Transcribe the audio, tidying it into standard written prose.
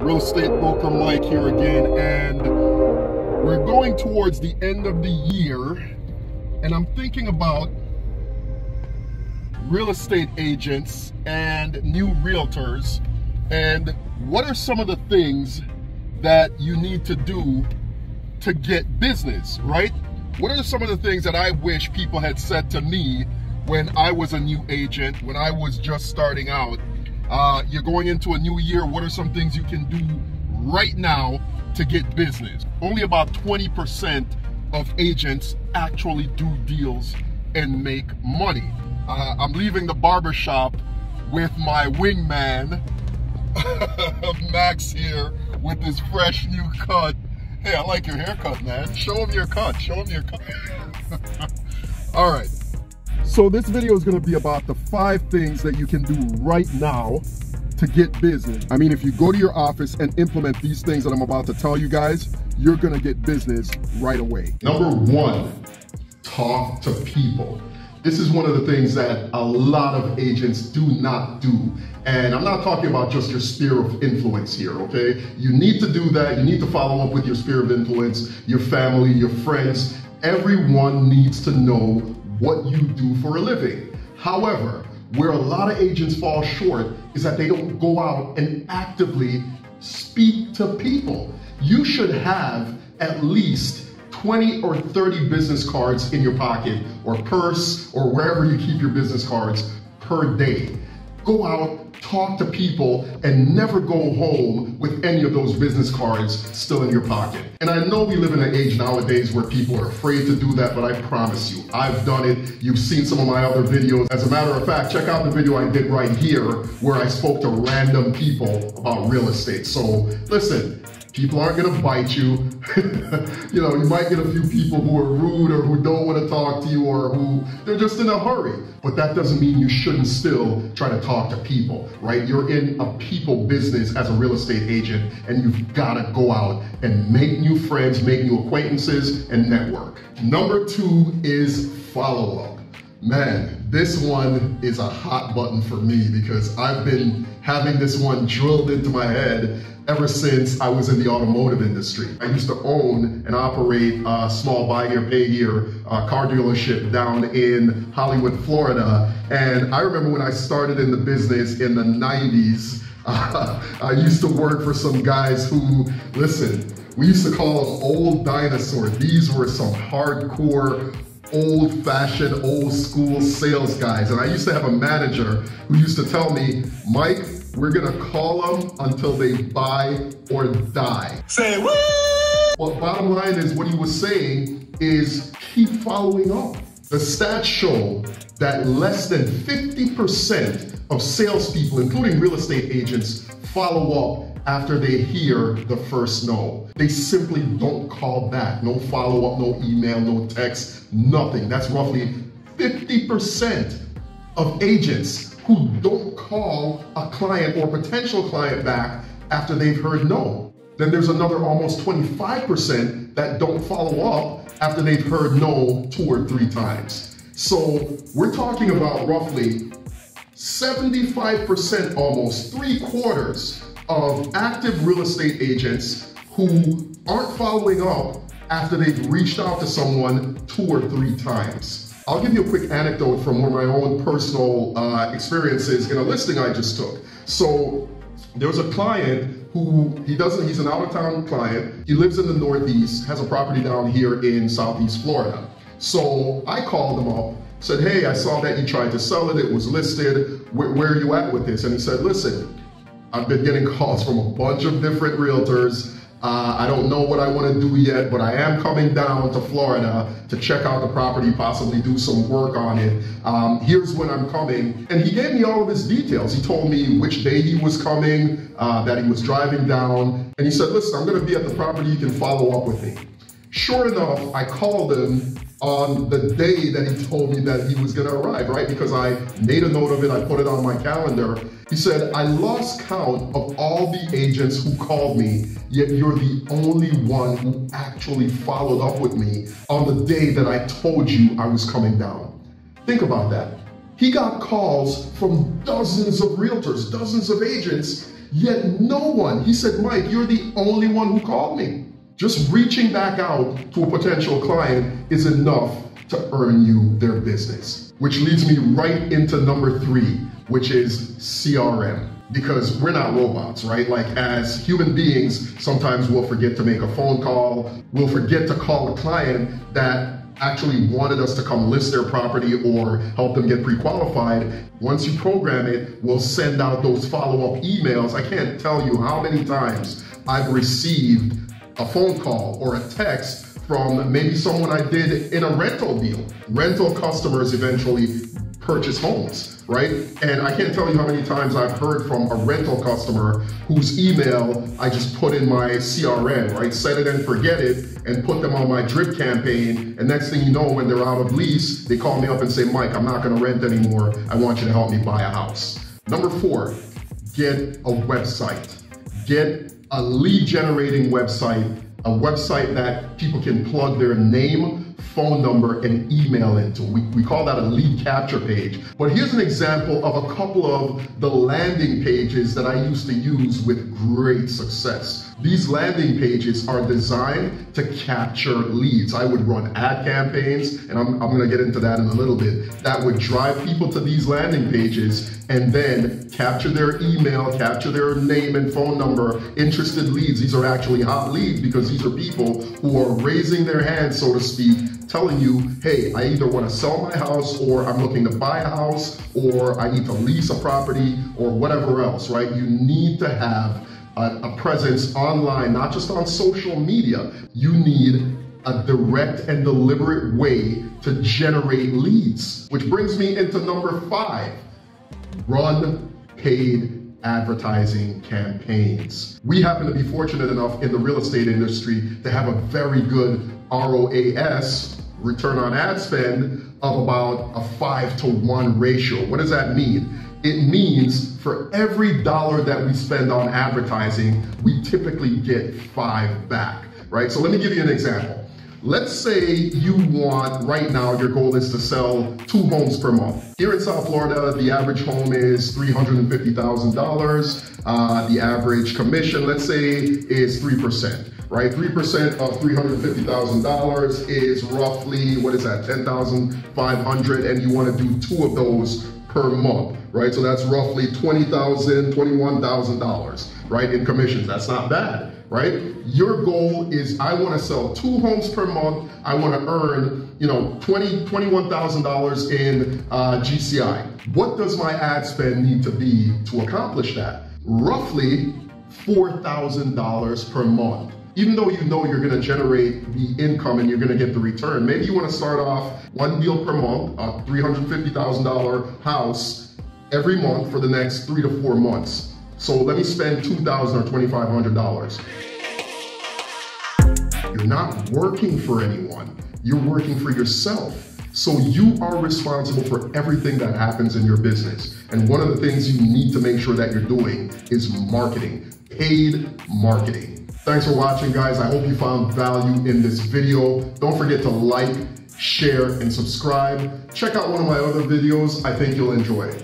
Real estate broker Mike here again, and we're going towards the end of the year, and I'm thinking about real estate agents and new realtors, and what are some of the things that you need to do to get business, right? What are some of the things that I wish people had said to me when I was a new agent, when I was just starting out? You're going into a new year. What are some things you can do right now to get business? Only about 20% of agents actually do deals and make money. I'm leaving the barber shop with my wingman, Max here, with his fresh new cut. Hey, I like your haircut, man. Show him your cut, show him your cut. All right. So this video is gonna be about the 5 things that you can do right now to get business. I mean, if you go to your office and implement these things that I'm about to tell you guys, you're gonna get business right away. Number 1, talk to people. This is one of the things that a lot of agents do not do. And I'm not talking about just your sphere of influence here, okay? You need to do that. You need to follow up with your sphere of influence, your family, your friends. Everyone needs to know what you do for a living. However, where a lot of agents fall short is that they don't go out and actively speak to people. You should have at least 20 or 30 business cards in your pocket or purse or wherever you keep your business cards per day. Go out, talk to people, and never go home with any of those business cards still in your pocket. And I know we live in an age nowadays where people are afraid to do that, but I promise you, I've done it. You've seen some of my other videos. As a matter of fact, check out the video I did right here where I spoke to random people about real estate. So listen, people aren't gonna bite you. You know, you might get a few people who are rude or who don't want to talk to you or who they're just in a hurry. But that doesn't mean you shouldn't still try to talk to people, right? You're in a people business as a real estate agent, and you've gotta go out and make new friends, make new acquaintances, and network. Number 2 is follow-up. Man, this one is a hot button for me because I've been having this one drilled into my head ever since I was in the automotive industry. I used to own and operate a small buy here, pay here car dealership down in Hollywood, Florida. And I remember when I started in the business in the 90s, I used to work for some guys who, listen, we used to call them old dinosaurs. These were some hardcore, old-fashioned, old-school sales guys. And I used to have a manager who used to tell me, Mike, we're gonna call them until they buy or die. Say what? Well, bottom line is what he was saying is keep following up. The stats show that less than 50% of salespeople, including real estate agents, follow up after they hear the first no. They simply don't call back. No follow-up, no email, no text, nothing. That's roughly 50% of agents who don't call a client or potential client back after they've heard no. Then there's another almost 25% that don't follow up after they've heard no 2 or 3 times. So we're talking about roughly 75%, almost 3/4 of active real estate agents who aren't following up after they've reached out to someone 2 or 3 times. I'll give you a quick anecdote from one of my own personal experiences in a listing I just took. So there was a client who, he's an out-of-town client. He lives in the Northeast, has a property down here in Southeast Florida. So I called him up, said, hey, I saw that you tried to sell it. It was listed. Where are you at with this? And he said, listen, I've been getting calls from a bunch of different realtors. I don't know what I want to do yet, but I am coming down to Florida to check out the property, possibly do some work on it. Here's when I'm coming. And he gave me all of his details. He told me which day he was coming, that he was driving down. And he said, listen, I'm going to be at the property. You can follow up with me. Sure enough, I called him on the day that he told me that he was going to arrive, right? Because I made a note of it. I put it on my calendar. He said, I lost count of all the agents who called me, yet you're the only one who actually followed up with me on the day that I told you I was coming down. Think about that. He got calls from dozens of realtors, dozens of agents, Yet no one, he said, Mike, you're the only one who called me. Just reaching back out to a potential client is enough to earn you their business. Which leads me right into number 3, which is CRM. Because we're not robots, right? Like as human beings, sometimes we'll forget to make a phone call. We'll forget to call a client that actually wanted us to come list their property or help them get pre-qualified. Once you program it, we'll send out those follow-up emails. I can't tell you how many times I've received a phone call or a text from maybe someone I did in a rental deal. Rental customers eventually purchase homes, right? And I can't tell you how many times I've heard from a rental customer whose email I just put in my CRM, right? Set it and forget it and put them on my drip campaign. And next thing you know, when they're out of lease, they call me up and say, Mike, I'm not gonna rent anymore. I want you to help me buy a house. Number 4, get a website. Get a lead generating website, a website that people can plug their name, phone number, and email into. We call that a lead capture page. But here's an example of a couple of the landing pages that I used to use with great success. These landing pages are designed to capture leads. I would run ad campaigns, and I'm gonna get into that in a little bit, that would drive people to these landing pages and then capture their email, capture their name and phone number, interested leads. These are actually hot leads because these are people who are raising their hands, so to speak, telling you, hey, I either want to sell my house or I'm looking to buy a house or I need to lease a property or whatever else, right? You need to have a presence online, not just on social media. You need a direct and deliberate way to generate leads. Which brings me into number 5, run paid advertising campaigns. We happen to be fortunate enough in the real estate industry to have a very good ROAS, return on ad spend, of about a 5-to-1 ratio. What does that mean? It means for every dollar that we spend on advertising, we typically get 5 back, right? So let me give you an example. Let's say you want, right now, your goal is to sell 2 homes per month. Here in South Florida, the average home is $350,000. The average commission, let's say, is 3%, right? 3% of $350,000 is roughly, what is that, $10,500, and you want to do 2 of those per month, right? So that's roughly $20,000, $21,000, right, in commissions. That's not bad, right? Your goal is, I want to sell 2 homes per month. I want to earn, $21,000 in GCI. What does my ad spend need to be to accomplish that? Roughly $4,000 per month. Even though you know you're going to generate the income and you're going to get the return, maybe you want to start off 1 deal per month, a $350,000 house every month for the next 3 to 4 months. So let me spend $2,000 or $2,500. You're not working for anyone. You're working for yourself. So you are responsible for everything that happens in your business. And one of the things you need to make sure that you're doing is marketing, paid marketing. Thanks for watching, guys. I hope you found value in this video. Don't forget to like, share, and subscribe. Check out one of my other videos. I think you'll enjoy it.